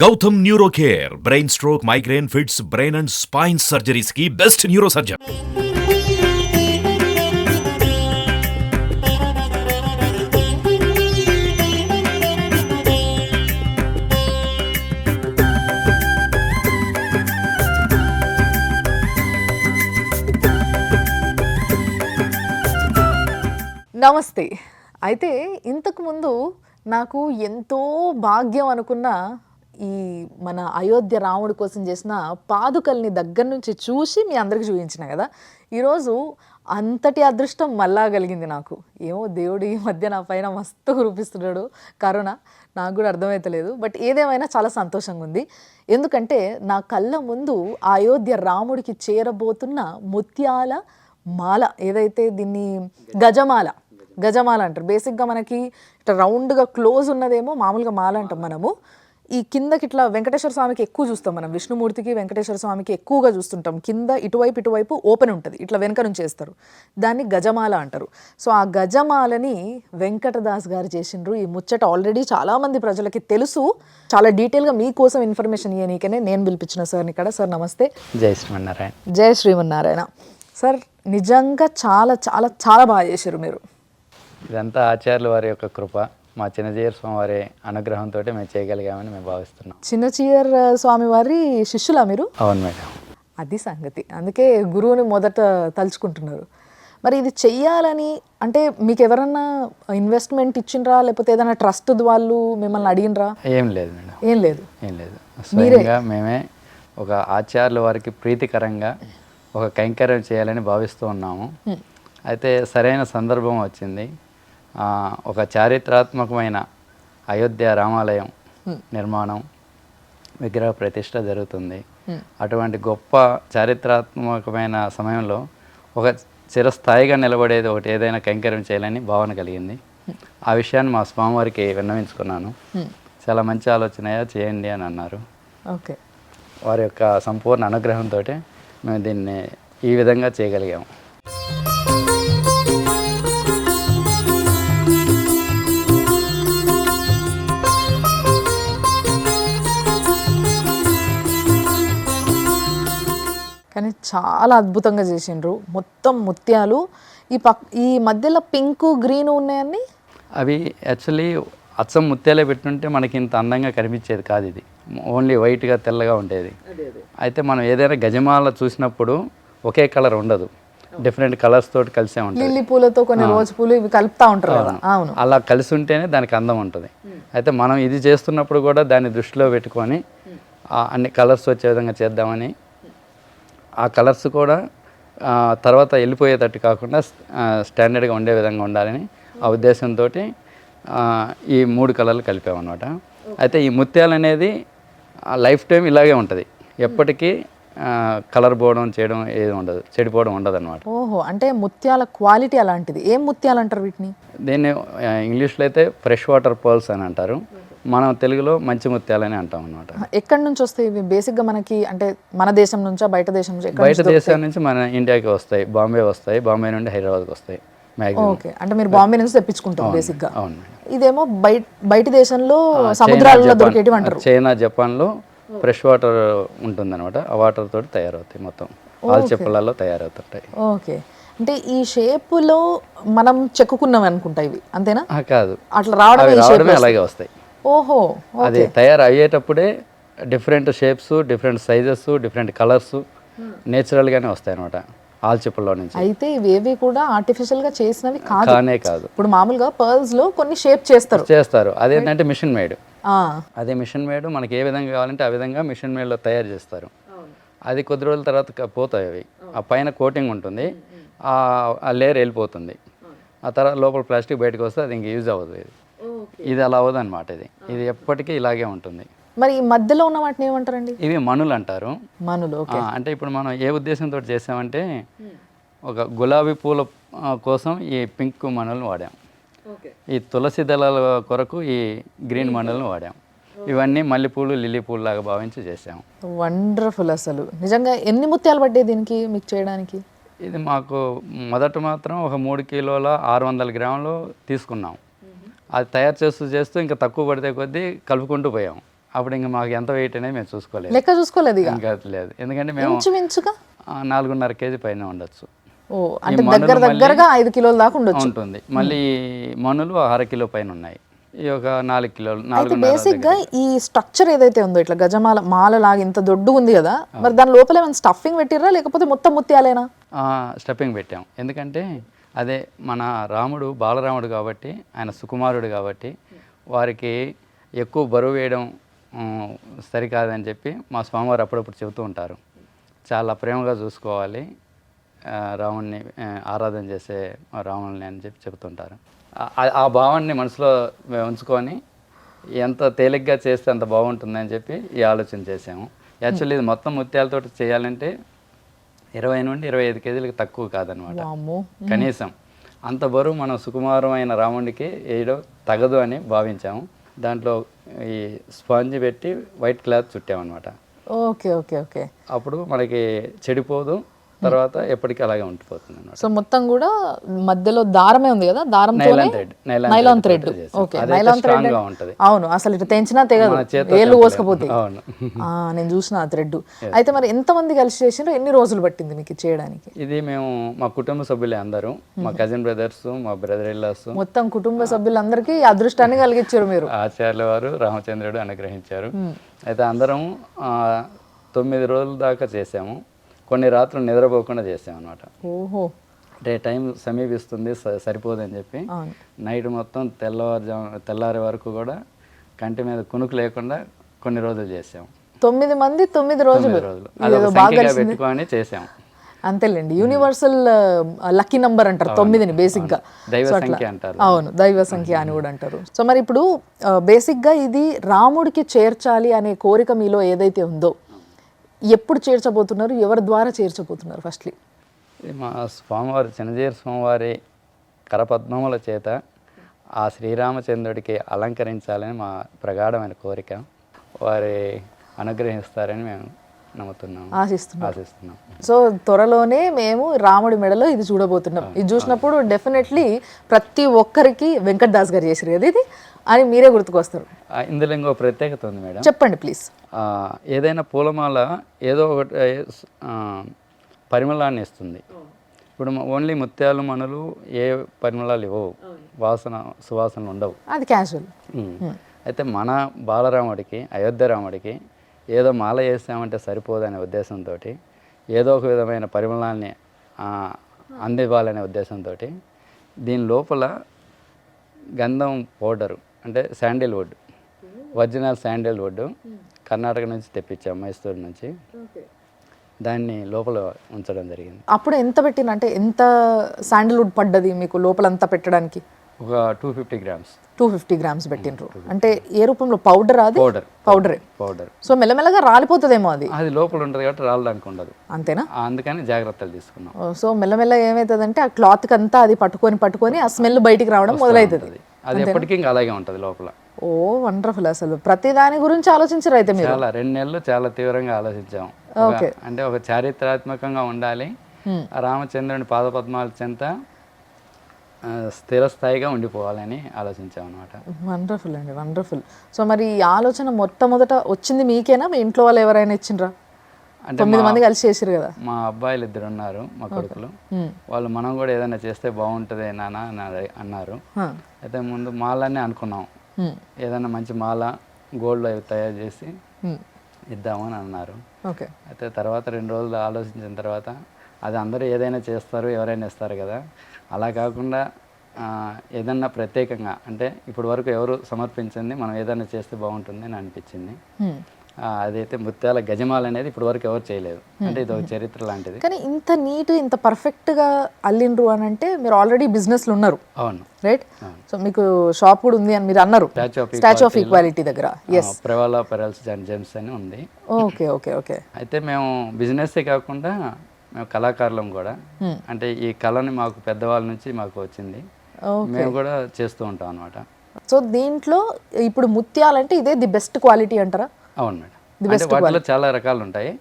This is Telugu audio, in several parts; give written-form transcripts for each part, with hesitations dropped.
Gautam neuro care brain stroke migraine fits brain and spine surgeries కి బెస్ట్ న్యూరో సర్జన్. నమస్తే. అయితే ఇంతకుముందు నాకు ఎంతో భాగ్యం అనుకున్న ఈ మన అయోధ్య రాముడి కోసం చేసిన పాదుకల్ని దగ్గర నుంచి చూసి మీ అందరికి చూపించిన కదా. ఈరోజు అంతటి అదృష్టం మళ్ళా కలిగింది నాకు. ఏమో దేవుడు ఈ మధ్య నా పైన మస్తు కురిపిస్తున్నాడు కరోనా, నాకు కూడా అర్థమవుతలేదు. బట్ ఏదేమైనా చాలా సంతోషంగా ఉంది. ఎందుకంటే నా కళ్ళ ముందు ఆ అయోధ్య రాముడికి చేరబోతున్న ముత్యాల మాల, ఏదైతే దీన్ని గజమాల అంటారు. బేసిక్గా మనకి ఇట్లా రౌండ్గా క్లోజ్ ఉన్నదేమో మామూలుగా మాల అంటాం మనము. ఈ కిందకి ఇట్లా వెంకటేశ్వర స్వామికి ఎక్కువ చూస్తాం మనం, విష్ణుమూర్తికి వెంకటేశ్వర స్వామికి ఎక్కువగా చూస్తుంటాం. కింద ఇటువైపు ఓపెన్ ఉంటుంది, ఇట్లా వెనక నుంచి వేస్తారు, దాన్ని గజమాల అంటారు. సో ఆ గజమాలని వెంకటదాస్ గారు చేసిండ్రు. ఈ ముచ్చట ఆల్రెడీ చాలామంది ప్రజలకి తెలుసు. చాలా డీటెయిల్గా మీకోసం ఇన్ఫర్మేషన్ ఇవ్వనీకనే నేను పిలిపించిన సార్ని ఇక్కడ. సార్ నమస్తే. జై శ్రీమన్నారాయణ. జై శ్రీమన్నారాయణ. సార్ నిజంగా చాలా చాలా చాలా బాగా చేశారు మీరు. ఇదంతా ఆచార్యుల వారి యొక్క కృప, మా చిన్నజీయర్ స్వామి వారి అనుగ్రహంతో మేము చేయగలిగామని మేము భావిస్తున్నాం. చిన్నజీయర్ స్వామి వారి శిష్యులా మీరు? అవును మేడం. అది సంగతి. అందుకే గురువుని మొదట తలుచుకుంటున్నారు. మరి ఇది చెయ్యాలని అంటే మీకు ఎవరన్నా ఇన్వెస్ట్మెంట్ ఇచ్చిండ్రా, లేకపోతే ఏదైనా ట్రస్ట్ వాళ్ళు మిమ్మల్ని అడిగినరా? ఏం లేదు మేడం. ఏం లేదు. స్వయంగా మేమే ఒక ఆచార్యుల వారికి ప్రీతికరంగా ఒక కైంకర్యం చేయాలని భావిస్తూ ఉన్నాము. అయితే సరైన సందర్భం వచ్చింది. ఒక చారిత్రాత్మకమైన అయోధ్య రామాలయం నిర్మాణం, విగ్రహ ప్రతిష్ట జరుగుతుంది. అటువంటి గొప్ప చారిత్రాత్మకమైన సమయంలో ఒక చిరస్థాయిగా నిలబడేది ఒకటి ఏదైనా కైంకర్యం చేయాలని భావన కలిగింది. ఆ విషయాన్ని మా స్వామివారికి విన్నవించుకున్నాను. చాలా మంచి ఆలోచనయా, చేయండి అని అన్నారు. ఓకే. వారి యొక్క సంపూర్ణ అనుగ్రహంతో మేము దీన్ని ఈ విధంగా చేయగలిగాము. కానీ చాలా అద్భుతంగా చేసిండ్రు. మొత్తం ముత్యాలు, ఈ మధ్యలో పింక్ గ్రీన్ ఉన్నాయన్నీ అవి యాక్చువల్లీ అచ్చం ముత్యాలే పెట్టుంటే మనకి ఇంత అందంగా కనిపించేది కాదు. ఇది ఓన్లీ వైట్గా తెల్లగా ఉండేది. అయితే మనం ఏదైనా గజమాల చూసినప్పుడు ఒకే కలర్ ఉండదు, డిఫరెంట్ కలర్స్ తోటి కలిసే ఉంటుంది. లిల్లీ పూలతో కొన్ని రోజు పూలు ఇవి కలుపుతూ ఉంటారు కదా. అవును, అలా కలిసి ఉంటేనే దానికి అందం ఉంటుంది. అయితే మనం ఇది చేస్తున్నప్పుడు కూడా దాన్ని దృష్టిలో పెట్టుకొని అన్ని కలర్స్ వచ్చే విధంగా చేద్దామని, ఆ కలర్స్ కూడా తర్వాత వెళ్ళిపోయేటట్టు కాకుండా స్టాండర్డ్గా ఉండే విధంగా ఉండాలని ఆ ఉద్దేశంతో ఈ 3 కలర్లు కలిపామన్నమాట. అయితే ఈ ముత్యాలు అనేది లైఫ్ టైం ఇలాగే ఉంటుంది, ఎప్పటికీ కలర్ పోవడం చేయడం ఏది ఉండదు, చెడిపోవడం ఉండదు అనమాట. ఓహో, అంటే ముత్యాల క్వాలిటీ అలాంటిది. ఏం ముత్యాలు అంటారు వీటిని? దీన్ని ఇంగ్లీష్లో అయితే ఫ్రెష్ వాటర్ పర్ల్స్ అని అంటారు, మనం తెలుగులో మంచి ముత్యాలని అంటాం అనమాట. ఎక్కడి నుంచి వస్తాయి ఇవి? బేసిక్గా మనకి అంటే మన దేశం నుంచా, బయట దేశం నుంచి? బయట దేశం నుంచి మన ఇండియాకి వస్తాయి, బాంబే వస్తాయి, బాంబే నుండి హైదరాబాద్కి వస్తాయి. ఓకే, అంటే మీరు బాంబే నుంచి తెప్పించుకుంటారు బేసిక్గా. అవును. ఇదేమో బయట దేశంలో సముద్రాలలో దొరికేటివి అంటారు. చైనా, జపాన్లో ఫ్రెష్ వాటర్ ఉంటుంది అనమాట. ఆ వాటర్ తోటి తయారవుతాయి, మొత్తం ఆల్చెప్పలలో తయారవుతుంటాయి. ఓకే, అంటే ఈ షేపులో మనం చెక్కుకున్నాం అనుకుంటా ఇవి, అంతేనా? కాదు, అట్లా రావడమే అలాగే వస్తాయి. ఓహో, అది తయారు అయ్యేటప్పుడే different shapes, different sizes, different colours నేచురల్గానే వస్తాయి అనమాట ఆల్చిప్పల్లో నుంచి. అయితే ఇవేవి కూడా ఆర్టిఫిషియల్ గా చేసినవి కానే కాదు. ఇప్పుడు మామూలుగా పర్ల్స్ లో కొన్ని షేప్ చేస్తారు, అదేంటంటే మిషన్ మేడ్. అదే మిషన్ మేడ్ మనకి ఏ విధంగా కావాలంటే ఆ విధంగా మిషన్ మేడ్లో తయారు చేస్తారు. అది కొద్ది రోజుల తర్వాత పోతాయి అవి. ఆ పైన కోటింగ్ ఉంటుంది, ఆ లేయర్ వెళ్ళిపోతుంది, ఆ తర్వాత లోపల ప్లాస్టిక్ బయటకు వస్తే అది ఇంక యూజ్ అవ్వదు. ఇది అలా అవ్వదు అనమాట. ఇది ఎప్పటికీ ఇలాగే ఉంటుంది. మరి ఈ మధ్యలో ఉన్న వాటిని ఏమంటారండి? ఇవి మణులు అంటారు. మణులు. అంటే ఇప్పుడు మనం ఏ ఉద్దేశంతో చేసామంటే, ఒక గులాబీ పూల కోసం ఈ పింక్ మణులను వాడాం, ఈ తులసి దళాల కొరకు ఈ గ్రీన్ మణులను వాడాం. ఇవన్నీ మల్లెపూలు, లిల్లీ పూలు లాగా భావించి చేసాము. వండర్ఫుల్. అసలు నిజంగా ఎన్ని ముత్యాలు పడ్డాయి దీనికి మీకు చేయడానికి? ఇది మాకు మొదట మాత్రం ఒక 3 కిలోల 600 గ్రాములు తీసుకున్నాం. అది తయారు చేస్తూ ఇంకా తక్కువ పడితే కొద్దీ కలుపుకుంటూ పోయాం. అప్పుడు ఇంకా మాకు ఎంత వెయిట్ అనేది మేము చూసుకోలేదు, లెక్క చూసుకోలేదు ఇక. ఇంకా లేదు, ఎందుకంటే మేము ఇంచుమించుగా 4.5 కేజీ పైన ఉండొచ్చు. ఓ అంటే దగ్గరగా 5 కిలోల దాకా ఉండొచ్చు ఉంటుంది. మళ్ళీ మనులు 1/2 కిలో పైన ఉన్నాయి, ఈ ఒక 4 కిలోలు అయితే బేసిక్ గా ఈ స్ట్రక్చర్ ఏదైతే ఉందో ఇట్లా గజమాల మాల లాగా ఇంత దొడ్డు ఉంది కదా, మరి దాని లోపల ఏమైనా స్టఫింగ్ పెట్టిర్రా లేకపోతే మొత్తం ముత్యాలేనా? స్టెప్పింగ్ పెట్టాం, ఎందుకంటే అదే మన రాముడు బాలరాముడు కాబట్టి, ఆయన సుకుమారుడు కాబట్టి వారికి ఎక్కువ బరువు వేయడం సరికాదని చెప్పి మా స్వామివారు అప్పుడప్పుడు చెబుతూ ఉంటారు. చాలా ప్రేమగా చూసుకోవాలి రాముడిని, ఆరాధన చేసే రాముడిని అని చెప్పి చెబుతుంటారు. ఆ భావాన్ని మనసులో ఉంచుకొని ఎంత తేలిగ్గా చేస్తే అంత బాగుంటుందని చెప్పి ఈ ఆలోచన చేసాము. యాక్చువల్లీ ఇది మొత్తం ముత్యాలతో చేయాలంటే 20 నుండి 25 కేజీలకు తక్కువ కాదనమాట. కనీసం అంత బరువు మనం సుకుమారమైన రాముడికి వేయడం తగదు అని భావించాము. దాంట్లో ఈ స్పాంజ్ పెట్టి వైట్ క్లాత్ చుట్టామన్నమాట. Okay okay okay. అప్పుడు మనకి చెడిపోదు, తర్వాత ఎప్పటికీ అలాగే ఉండిపోతుంది అన్నమాట. సో మొత్తం కూడా మధ్యలో దారమే ఉంది కదా, దారంతో nylon thread. Okay, nylon thread ఉంటుంది. అవును, అసలు ఇట్లా తెంచినా తెగదు, ఏళ్ళు కోసుకపోతాయి. అవును, నేను చూసిన ఆ థ్రెడ్. అయితే మరి ఎంతమంది కలిసి చేసిండ్రు, ఎన్ని రోజులు పట్టింది మీకు చేయడానికి? ఇది మేము మా కుటుంబ సభ్యులే అందరూ, మా కజిన్ బ్రదర్స్, మా బ్రదర్ ఇల్లాస్, మొత్తం కుటుంబ సభ్యులందరికీ అదృష్టాన్ని కలిగించారు మీరు. ఆచార్యుల వారు రామచంద్రుడు అనుగ్రహించారు. అయితే అందరం 9 రోజుల దాకా చేసాము. కొన్ని రాత్రులు నిద్రపోకుండా చేసాం అనమాట. ఓహో, అంటే టైం సమీపిస్తుంది సరిపోదని చెప్పి నైట్ మొత్తం తెల్లారే వరకు కూడా కంటి మీద కునుకు లేకుండా కొన్ని రోజులు చేసాం. 9 మంది 9 రోజులు పెట్టుకొని చేసాం. అంతేలేండి, యూనివర్సల్ లక్కీ నంబర్ అంటారు 9ని బేసిక్ గా. దైవ సంఖ్య అంటారు. అవును, దైవ సంఖ్య అని కూడా అంటారు. సో మరి ఇప్పుడు బేసిక్ గా ఇది రాముడికి చేర్చాలి అనే కోరిక మీలో ఏదైతే ఉందో, ఎప్పుడు చేర్చబోతున్నారు, ఎవరి ద్వారా చేర్చబోతున్నారు? ఫస్ట్లీ మా స్వామివారి చిన్నజీర స్వామివారి కరపద్మముల చేత ఆ శ్రీరామచంద్రుడికి అలంకరించాలని మా ప్రగాఢమైన కోరిక. వారి అనుగ్రహిస్తారని మేము నమ్ముతున్నాము, ఆశిస్తున్నాం. సో త్వరలోనే మేము రాముడి మెడలో ఇది చూడబోతున్నాం. ఇది చూసినప్పుడు డెఫినెట్లీ ప్రతి ఒక్కరికి వెంకట్ దాస్ గారు చేసారు కదా ఇది అని మీరే గుర్తుకొస్తారు. ఇందులో ఇంకో ప్రత్యేకత ఉంది మేడం, చెప్పండి ప్లీజ్. ఏదైనా పూలమాల ఏదో ఒకటి పరిమళాన్ని ఇస్తుంది. ఇప్పుడు ఓన్లీ ముత్యాలు మనులు ఏ పరిమళాలు ఇవ్వవు, సువాసనలు ఉండవు, అది క్యాజువల్. అయితే మన బాలరాముడికి, అయోధ్య రాముడికి ఏదో మాల వేసామంటే సరిపోదనే ఉద్దేశంతో, ఏదో ఒక విధమైన పరిమళాన్ని అందివ్వాలనే ఉద్దేశంతో దీని లోపల గంధం పౌడరు, అంటే శాండిల్వుడ్, ఒరిజినల్ శాండిల్వుడ్ కర్ణాటక నుంచి తెప్పించాం, మైసూరు నుంచి. దాన్ని లోపల ఉంచడం జరిగింది. అప్పుడు ఎంత పెట్టిన, అంటే ఎంత శాండిల్వుడ్ పడ్డది మీకు లోపల అంతా పెట్టడానికి? ఒక 250 గ్రామ్స్. 250 గ్రామ్స్ పెట్టినరు. అంటే ఏ రూపంలో? పౌడర్? అది పౌడర్. సో మెల్లమెల్లగా రాలిపోతుందేమో అది. అది లోపల ఉంటుంది కాబట్టి రాలడానికి ఉండదు. అంతేనా? అందుకని జాగ్రత్తలు తీసుకున్నాం. సో మెల్లమెల్లగా ఏమవుతుందంటే ఆ క్లాత్కి అంతా అది పట్టుకొని ఆ స్మెల్ బయటికి రావడం మొదలవుతుంది. అది ఎప్పటికీ ఇంకా అలాగే ఉంటుంది లోపల. ఓ వండర్ఫుల్. అసలు ప్రతి దాని గురించి ఆలోచించారు అయితే మీరు. చాలా 2 నెలలు చాలా తీవ్రంగా ఆలోచించాం. అంటే ఒక చారిత్రాత్మకంగా ఉండాలి, రామచంద్రుని పాదపద్మాల చెంత స్థిరస్థాయిగా ఉండిపోవాలని ఆలోచించాం అనమాట. వండర్ఫుల్ అండి, వండర్ఫుల్. సో మరి ఈ ఆలోచన మొట్టమొదట వచ్చింది మీకేనా, మీ ఇంట్లో వాళ్ళు ఎవరైనా ఇచ్చిండ్రా? అంటే 9 మంది కలిసి చేసారు కదా. మా అబ్బాయిలు 2 ఉన్నారు, మా కొడుకులు. వాళ్ళు మనం కూడా ఏదైనా చేస్తే బాగుంటుంది నాన్న అని అన్నారు. అయితే ముందు మాలనే అనుకున్నాం, ఏదైనా మంచి మాల గోల్డ్ అవి తయారు చేసి ఇద్దామని అన్నారు. అయితే తర్వాత 2 రోజులు ఆలోచించిన తర్వాత, అది అందరూ ఏదైనా చేస్తారు, ఎవరైనా ఇస్తారు కదా, అలా కాకుండా ఏదన్నా ప్రత్యేకంగా, అంటే ఇప్పటి వరకు ఎవరు సమర్పించింది మనం ఏదైనా చేస్తే బాగుంటుంది అని అనిపించింది. అదైతే ముత్యాల గజమాల అనేది ఇప్పటి వరకు ఎవరు చేయలేదు, అంటే ఇది ఒక చరిత్ర లాంటిది. కానీ ఇంత నీట్, ఇంత పర్ఫెక్ట్గా అల్లిండ్రు అని అంటే మీరు ఆల్రెడీ బిజినెస్లో ఉన్నారు. అవును, రైట్. సో మీకు షాప్ కూడా ఉంది అని మీరు అన్నారు, స్టాచ్యూ ఆఫ్ ఈక్వాలిటీ దగ్గర. ప్రవాలా పెరల్స్ అండ్ జెమ్స్ అని ఉంది. Okay okay okay. అయితే మేము బిజినెస్సే కాకుండా మేము కళాకారులం కూడా, అంటే ఈ కళని మాకు పెద్దవాళ్ళ నుంచి మాకు వచ్చింది, మేము కూడా చేస్తూ ఉంటాం అనమాట. సో దీంట్లో ఇప్పుడు ముత్యాలంటే ఇదే ది బెస్ట్ క్వాలిటీ అంటారా? అవును మేడం, అంటే వాటిలో చాలా రకాలు ఉంటాయి,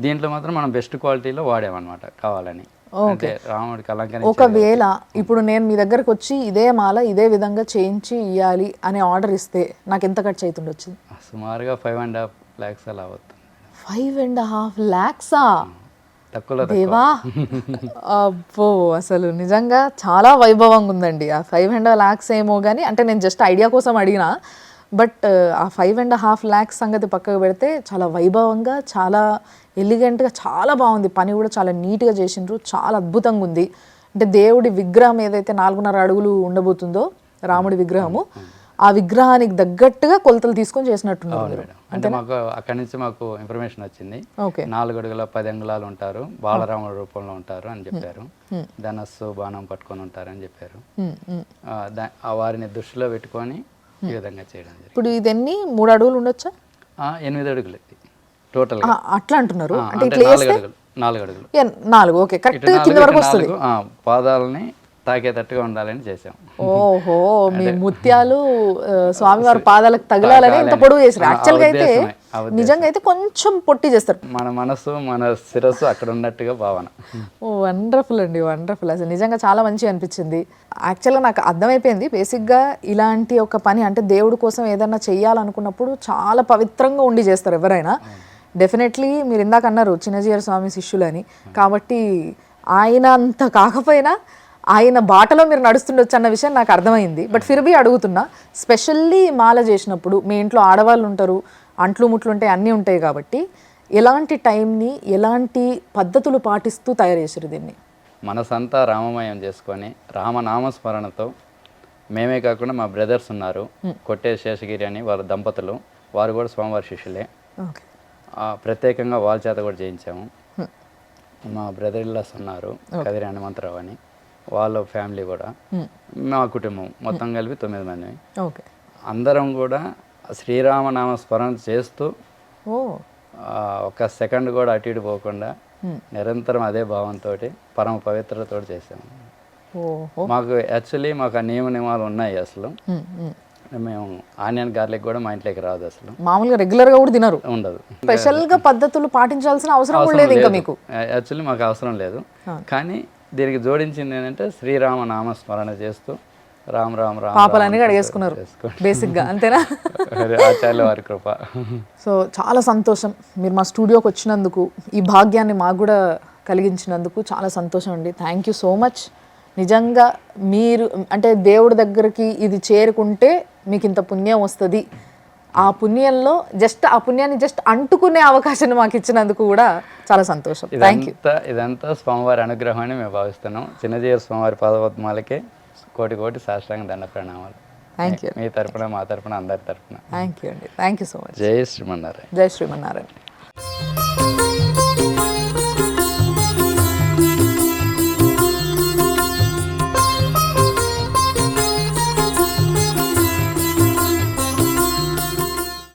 దీంట్లో మాత్రం మనం బెస్ట్ క్వాలిటీలో వాడామన్నమాట కావాలని. అంటే రాముడికి అలంకరించి ఒకవేళ ఇప్పుడు నేను మీ దగ్గరకు వచ్చి ఇదే మాల ఇదే విధంగా చేయించి ఇవ్వాలి అనే ఆర్డర్ ఇస్తే నాకు ఎంత ఖర్చు అవుతుండొచ్చు? సుమారుగా 5.5 lakhs అలా అవుతుంది. 5.5 lakhs-ఆ? తక్కువలో దేవా, అబ్బో, అసలు నిజంగా చాలా వైభవంగా ఉందండి. ఆ 5.5 lakhs ఏమో కానీ, అంటే నేను జస్ట్ ఐడియా కోసం అడిగినా, బట్ ఆ 5.5 lakhs సంగతి పక్కకు పెడితే చాలా వైభవంగా, చాలా ఎలిగెంట్గా, చాలా బాగుంది. పని కూడా చాలా నీట్గా చేసిండ్రు, చాలా అద్భుతంగా ఉంది. అంటే దేవుడి విగ్రహం ఏదైతే 4.5 అడుగులు ఉండబోతుందో రాముడి విగ్రహము, ఆ విగ్రహానికి తగ్గట్టుగా కొలతలు తీసుకొని చేసినట్టున్నారు మీరు. అంటే మాకు అక్కడి నుంచి మాకు ఇన్ఫర్మేషన్ వచ్చింది, ఓకే, 4 అడుగుల 10 అంగుళాలు ఉంటారు, బాలరాముడి రూపంలో ఉంటారు అని చెప్పారు. ధనస్సు బాణం పట్టుకొని ఉంటారు అని చెప్పారు. వారిని దృష్టిలో పెట్టుకొని ఈ విధంగా చేయడం జరిగింది. ఇప్పుడు ఇదన్నీ 3 అడుగులు ఉండొచ్చా? 8 అడుగులు టోటల్. అట్లా అంటున్నారు. అంటే 4 అడుగులు 4, ఓకే, కరెక్ట్ కింద వరకు వస్తుంది. పాదాలని తాకేటట్టుగా ఉండాలని చేసాం. ఓహో, మీ ముత్యాలు స్వామివారి పాదాలకు తగలాలని ఇంత పొడవు చేశారు. యాక్చువల్గా అయితే నిజంగా అయితే కొంచెం పొట్టి చేస్తారు. మన మనసు మన శిరస్సు అక్కడ ఉన్నట్టుగా భావన. ఓ, వండర్ఫుల్ అండి, వండర్ఫుల్. అసలు నిజంగా చాలా మంచిగా అనిపించింది. యాక్చువల్గా నాకు అర్థమైపోయింది, బేసిక్గా ఇలాంటి ఒక పని అంటే దేవుడి కోసం ఏదన్నా చెయ్యాలనుకున్నప్పుడు చాలా పవిత్రంగా ఉండి చేస్తారు ఎవరైనా. డెఫినెట్లీ మీరు ఇందాక అన్నారు చిన్నజీయర్ స్వామి శిష్యులని, కాబట్టి ఆయన అంత కాకపోయినా ఆయన బాటలో మీరు నడుస్తుండొచ్చు అన్న విషయం నాకు అర్థమైంది. బట్ ఫిర్బీ అడుగుతున్నా, స్పెషల్లీ మాల చేసినప్పుడు మీ ఇంట్లో ఆడవాళ్ళు ఉంటారు, అంట్లు ముట్లు ఉంటాయి, అన్నీ ఉంటాయి, కాబట్టి ఎలాంటి టైంని ఎలాంటి పద్ధతులు పాటిస్తూ తయారు చేశారు దీన్ని? మనసంతా రామమయం చేసుకొని రామనామస్మరణతో, మేమే కాకుండా మా బ్రదర్స్ ఉన్నారు, కొట్టే శేషగిరి అని వారి దంపతులు, వారు కూడా స్వామివారి శిష్యులే. ఓకే, ప్రత్యేకంగా వాళ్ళ చేత కూడా చేయించాము. మా బ్రదర్ ఇల్లాస్ ఉన్నారు, కదిరి హనుమంతరావు అని, వాళ్ళ ఫ్యామిలీ కూడా, మా కుటుంబం మొత్తం కలిపి 9 మంది. ఓకే, అందరం కూడా శ్రీరామనామ స్మరణ చేస్తూ ఒక సెకండ్ కూడా అటు ఇటు పోకుండా నిరంతరం అదే భావంతో పరమ పవిత్రతో చేసాము. మాకు యాక్చువల్లీ మాకు ఆ నియమాలు ఉన్నాయి. అసలు మేము ఆనియన్ గార్లిక్ కూడా మా ఇంట్లోకి రాదు, అసలు మామూలుగా రెగ్యులర్గా కూడా తినరు, ఉండదు. స్పెషల్గా పద్ధతులు పాటించాల్సిన అవసరం కూడా లేదు ఇంకా మీకు. యాక్చువల్లీ మాకు అవసరం లేదు, కానీ దీనికి జోడించింది ఏంటంటే శ్రీరామ నామస్మరణ చేస్తూ రామ్ రామ్ రామ్ పాపలన్నీ అడిగేసుకున్నారు బేసిక్గా, అంతేనా? ఆచార్యుల వారి కృప. సో చాలా సంతోషం మీరు మా స్టూడియోకి వచ్చినందుకు, ఈ భాగ్యాన్ని మాకు కూడా కలిగించినందుకు చాలా సంతోషం అండి. Thank you so much. నిజంగా మీరు అంటే దేవుడి దగ్గరికి ఇది చేరుకుంటే మీకు ఇంత పుణ్యం వస్తుంది, ఆ పుణ్యంలో ఆ పుణ్యాన్ని జస్ట్ అంటుకునే అవకాశాన్ని మాకు ఇచ్చినందుకు కూడా చాలా సంతోషం. Thank you. ఇదంతా స్వామివారి అనుగ్రహం అని మేము భావిస్తున్నాం. చిన్నజీయర్ స్వామివారి పాదపద్మాలకే కోటి కోటి సాష్టాంగ దండ ప్రణామాలు. Thank you. మీ తరపున, మా తరపున, అందరి తరపున థ్యాంక్ యూ అండి. Thank you so much. జై శ్రీమన్నారాయణ. జై శ్రీమన్నారాయణ.